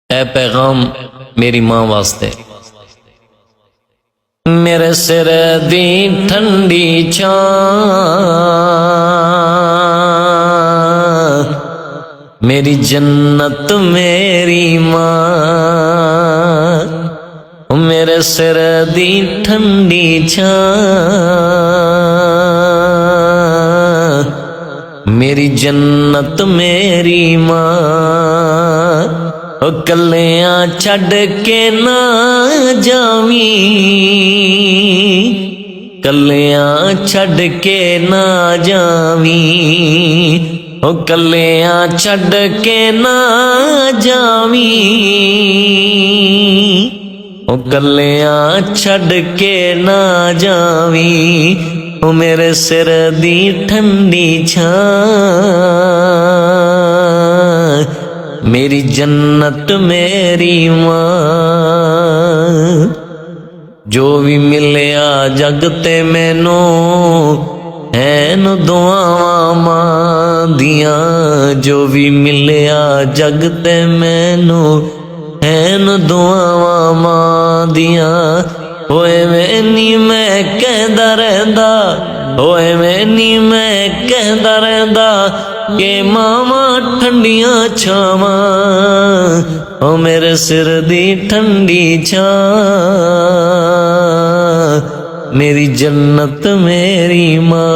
ए पैगाम मेरी मां वास्ते। मेरे सिर दी ठंडी छां मेरी जन्नत मेरी मां। मेरे सिर दी ठंडी छां मेरी जन्नत मेरी मां। कलियां छड़ के ना जावी, कलियां छड़ के ना जावी। ओ कलियां छड़ के ना जावी, ओ कलियां छड़ के ना जावी। ओ मेरे सिर दी ठंडी छां मेरी जन्नत मेरी मां। जो भी मिलिया जग ते मैनू हैन दुआवां मां दियां। जो भी मिलिया जग ते मैनू हैन दुआवां मां दियां। होए मैनी मैं कहदा रहिंदा, होए मैनी मैं कहदा रहिंदा के मावां ठंडियां छावां। ओ मेरे सिर दी ठंडी छां मेरी जन्नत मेरी मां।